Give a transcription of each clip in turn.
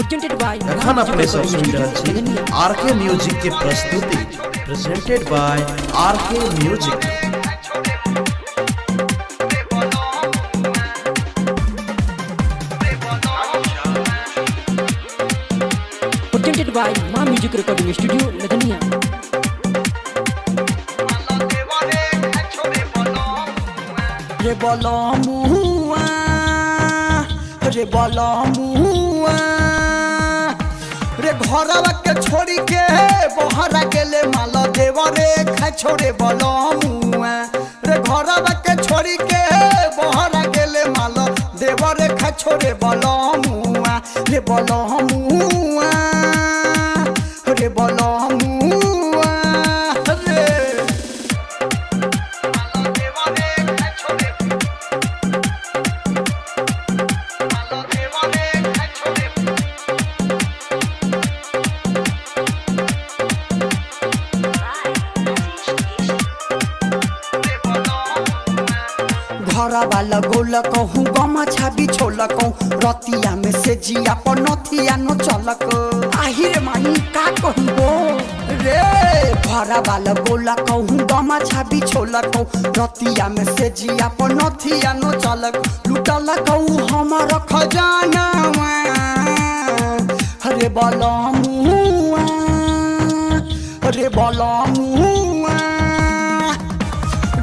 এখন अपने सब सुन रहे आरके म्यूजिक के प्रस्तुति presented by RK music. Presented by Ma Music Recording Studio, Ladania. रे बोलो मुआ, रे बोलो मुआ, रे घरवा के छोड़ी के बहरा गेले माला देवा रे खा छोड़े बोलो मुआ, रे घरवा के छोड़ी के बहरा गेले माला देवा रे खा छोड़े बोलो मुआ, रे बोलो मुआ, रे बोलो मुआ, रे घरा वाला गोल कहूँ गमा छाबी छोलक रतिया में से जिया पर नथिया न चलक आहिर मानी का कहबो रे घरा वाला गोल कहूँ गमा छाबी छोलक रतिया में से जिया पर नथिया न चलक लुटल कहूँ हमर खजाना रे बोलो मुआ, रे बोलो मुआ,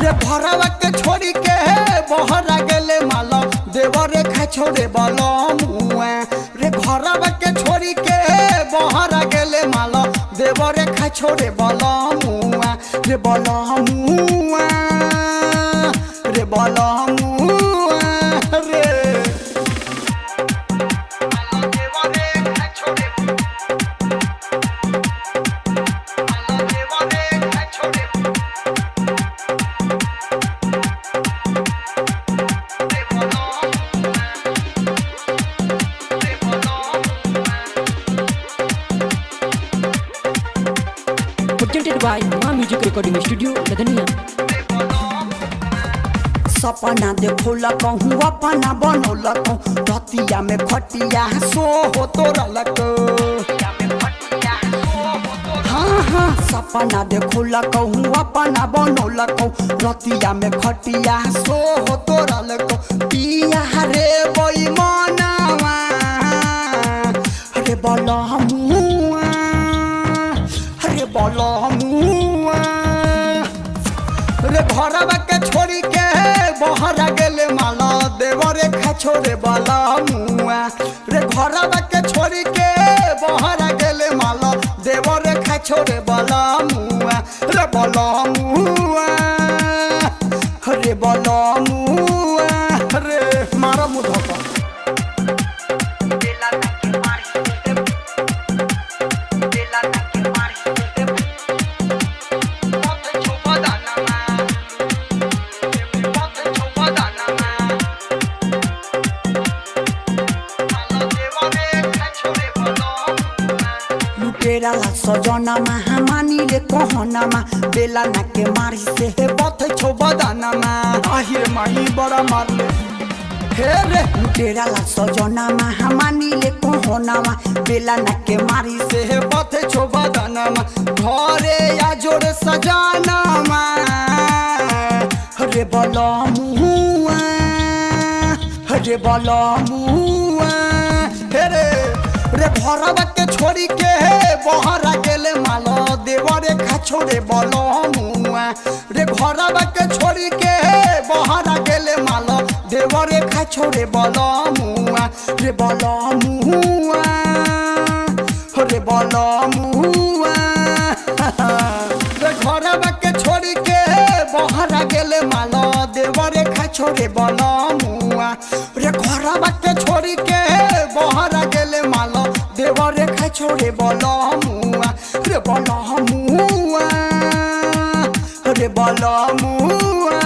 रे भरवा के छोड़ी के बहरा गेले माला देवा रे खा छोड़े बोलो मुआ, रे घरवा के छोड़ी के बहरा गेले माला देवा रे खा छोड़े बोलो मुआ, रे बोलो मुआ, रे बोलो मुआ, रे Presented by Ma Music Recording Studio, Ladania. सपना देखोला कहूँ अपना बनोला कहूँ रतिया में खटिया सो हो तोरलक हाँ हाँ सपना देखोला कहूँ अपना बनोला कहूँ रतिया में खटिया सो हो तोरलक पिया रे बई मनावा रे बोलो मुआ, रे बोलो मुआ, रे घरवा के छोड़ी के बहरा गेले माला देवा रे खा छोड़े बोलो मुआ, रे घरवा के छोड़ी के बहरा गेले माला देवा रे खा छोड़े बोलो मुआ, रे बोलो मुआ, रे बोलो मुआ, रे मारा मुधका तेरा सजना महामानी रे कहना मा बेला ना के मारी से हे बथ छो बदाना मा आहिर माई बड़ा मारले हे रे तेरा सजना महामानी रे कहना मा बेला ना के मारी से हे बथ छो बदाना मा घरे या जोड़ सजाना मा रे बोलो मुआ, रे बोलो मुआ, हे रे रे घरवा के छोड़ी के बहरा गेले माला देवा रे खा छोड़े बोलो मुआ, रे घरवा के छोड़ी के बहरा गेले माला देवा रे खा छोड़े बोलो मुआ, रे बोलो मुआ, रे बोलो मुआ, रे घरवा के छोड़ी के बहरा गेले माला देवा रे खा छोड़े बोलो मुआ, रे घरवा के छोड़ी के बहरा गेले माला देवा रे खा छोड़े बोलो मुआ, रे बोलो मुआ, रे बोलो मुआ।